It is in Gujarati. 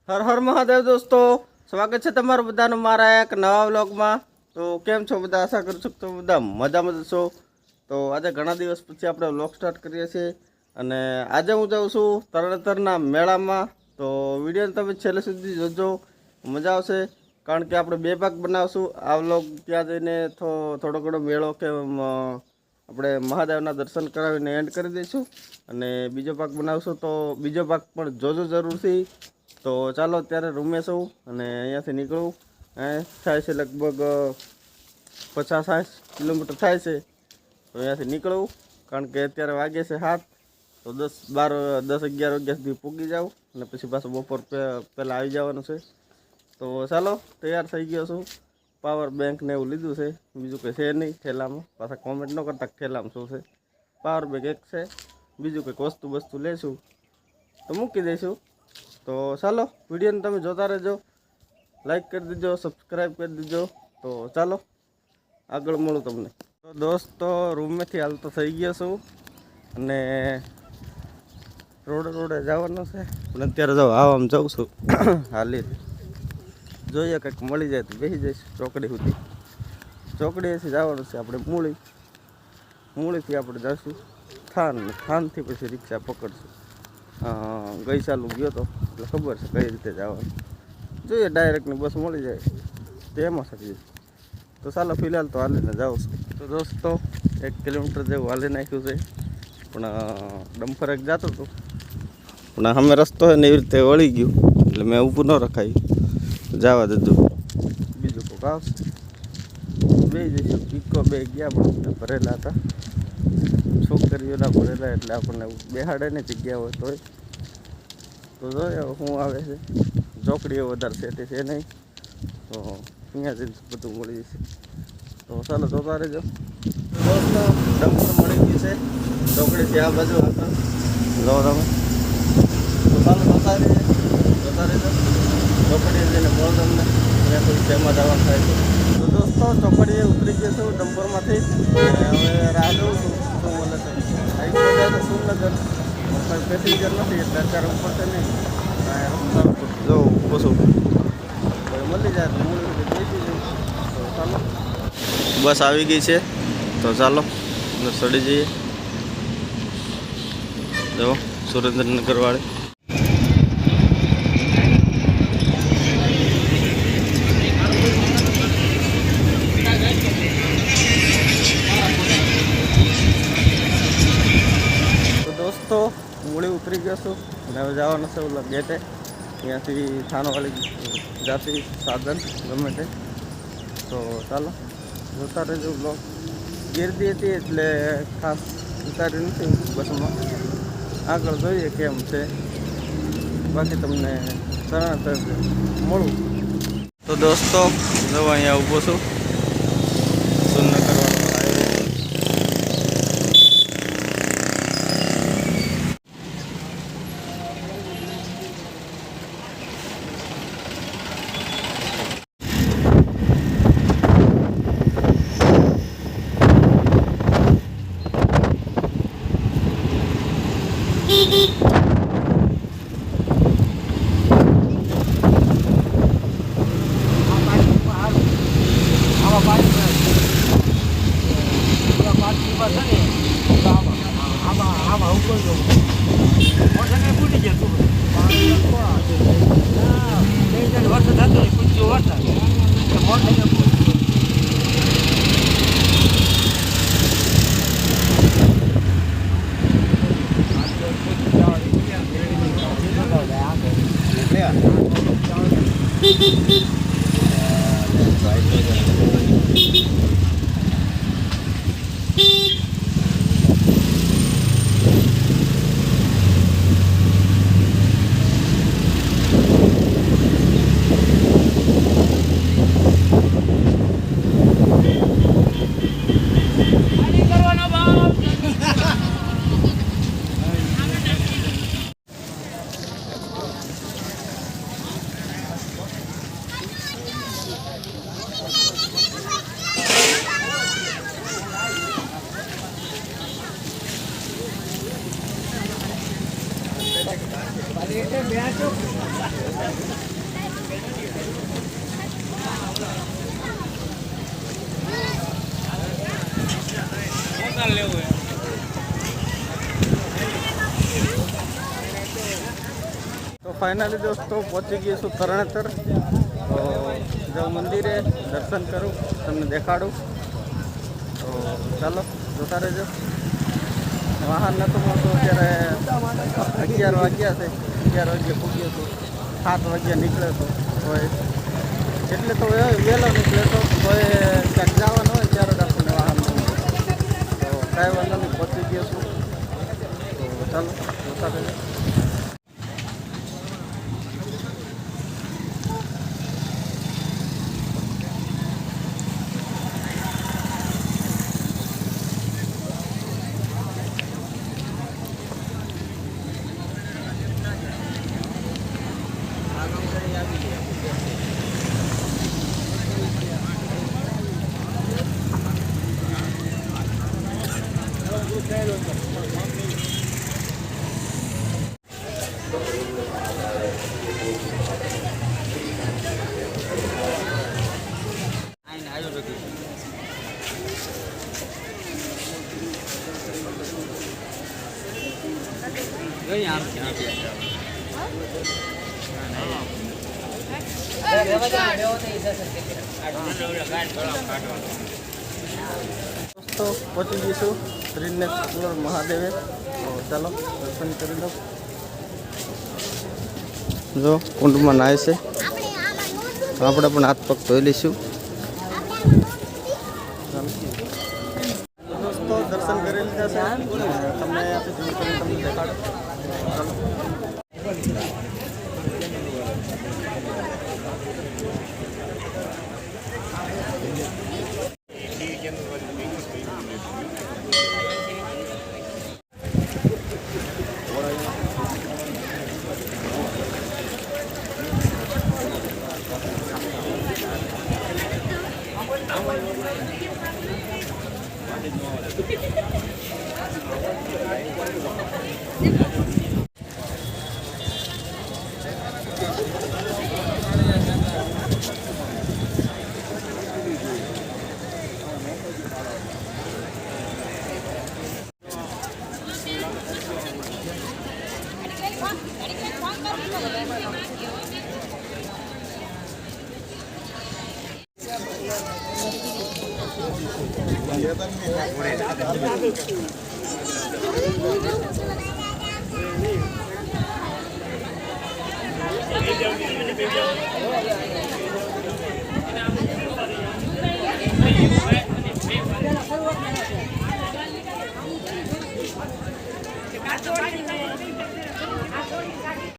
હર હર મહાદેવ દોસ્તો, સ્વાગત છે તમારું બધાનું મારા એક નવા વ્લોગમાં। તો કેમ છો બધા? આશા કરું છું કે તમે બધા મજામાં જ છો। તો આજે ઘણા દિવસ પછી આપણે વ્લોગ સ્ટાર્ટ કરીએ છીએ અને આજે હું જાઉં છું તરણેતરના મેળામાં। તો વિડીયોને તમે છેલ્લે સુધી જોજો, મજા આવશે। કારણ કે આપણે બે ભાગ બનાવશું। આ વ્લોગ ત્યાં જઈને થોડો ઘણો મેળો કે આપણે મહાદેવના દર્શન કરાવીને એન્ડ કરી દઈશું અને બીજો ભાગ બનાવશું। તો બીજો ભાગ પણ જોજો જરૂરથી। તો ચાલો અત્યારે રૂમે છું અને અહીંયાથી નીકળું। થાય છે લગભગ 50-60 કિલોમીટર થાય છે। તો અહીંયાથી નીકળું કારણ કે અત્યારે વાગે છે 7। તો 10-11 વાગ્યા સુધી પૂગી જાઉં અને પછી પાછું બપોર પહેલાં આવી જવાનું છે। તો ચાલો તૈયાર થઈ ગયો છું। પાવર બેંક ને એવું લીધું છે, બીજું કંઈ છે નહીં થેલામાં। પાછા કોમેન્ટ ન કરતા થેલામાં શું છે। પાવર બેંક એક છે, બીજું કંઈક વસ્તુ લેશું તો મૂકી દઈશું। તો ચાલો વિડીયોને તમે જોતા રહેજો, લાઈક કરી દેજો, સબસ્ક્રાઈબ કરી દેજો। તો ચાલો આગળ મળું તમને। તો દોસ્તો રૂમમાંથી હાલ તો થઈ ગયો છું અને રોડે જવાનું છે, પણ અત્યારે જાઉં આમ જાઉં છું હાલી જોઈએ કંઈક મળી જાય તો બેસી જઈશ ચોકડી સુધી। ચોકડીએથી જવાનું છે આપણે મૂળીથી આપણે જઈશું થાનથી પછી રિક્ષા પકડશું। ગઈ સાલું ગયો તો એટલે ખબર છે કઈ રીતે જવાનું। જોઈએ ડાયરેક્ટની બસ મળી જાય તો એમાં શકીએ। તો ચાલો ફિલહાલ તો હાલીને જાઉં છું। તો દોસ્તો 1 કિલોમીટર જેવું હાલી નાખ્યું છે, પણ ડમ્ફર એક જતો હતો પણ અમે રસ્તો હોય ને એવી રીતે વળી ગયું એટલે મેં ઊભું ન રખાયું, જવા દેજો બીજું કોઈક આવશે બે જઈશું। પીકો બે ગયા પણ ભરેલા હતા, છોકરીઓના ભરેલા એટલે આપણને બેહાડે ને જગ્યા હોય તોય। તો જોઈએ શું આવે છે। ચોકડીઓ વધારે સેટી છે નહીં, તો અહીંયા જઈને બધું મળી જશે। તો ચાલો જોતા રહેજો દોસ્તો। ડમ્પર મળી ગયું છે ચોકડીથી આ બાજુ આગળ લો તમે। તો ચાલો જોતા રહેજો ચોકડીએ જઈને બોલ તમને અહીંયા કોઈ શેમાં જવાનું થાય છે। તો દોસ્તો ચોકડીએ ઉતરી ગયો છું ડમ્પરમાંથી, હવે રાહ જોઉં છું શું મળે છે। એક બધા તો સુરનગર પણ પેસેન્જર નથી એટલે અત્યારે ઉપડશે નહીં, જોઉં પૂછું મળી જાય તો મૂળ બેસી જવું। તો ચાલો બસ આવી ગઈ છે, તો ચાલો ચડી જઈએ। જો સુરેન્દ્રનગર વાળી તો મૂળી ઉતરી ગયો છું અને હવે જવાનું છે ઓલા ગેટે। ત્યાંથી થાનોવાળી જાતી સાધન ગમે તે। તો ચાલો જોતા રહેજો બ્લોગ। ગીરદી હતી એટલે ખાસ ઉતારી નથી બસમાં, આગળ જોઈએ કેમ છે, બાકી તમને તરત મળું। તો દોસ્તો જો અહીંયા ઊભો છું સુરનગર વાળો હાઈવે। ફાઇનલી દોસ્તો પહોંચી ગઈ છું તરણેતર. તો જાઉં મંદિરે દર્શન કરું, તમને દેખાડું. તો ચાલો જોતા રહેજો. વાહન નહોતું મળતું, અત્યારે 11 વાગ્યા છે. 11 વાગ્યે પૂગ્યો છું, 7 વાગ્યા નીકળ્યો હતો. હોય એટલે તો વહેલો નીકળ્યો હતો. કોઈ ક્યાંક જવાનું હોય ત્યારે જ આપણને વાહન મળે. તો કાંઈ વાંધો નહીં, પહોંચી ગયો છું. તો ચાલો જોતા રહેજો. તો પહોંચી જઈશું શ્રીનેશ્વર મહાદેવે. તો ચાલો દર્શન કરી લો. જો કુંડમાં નાય છે, આપણે પણ હાથ પગ ધોઈ લઈશું. દોસ્તો દર્શન કરી લીધા છે, તમને તમને દેખાડો. ચાલો Gracias.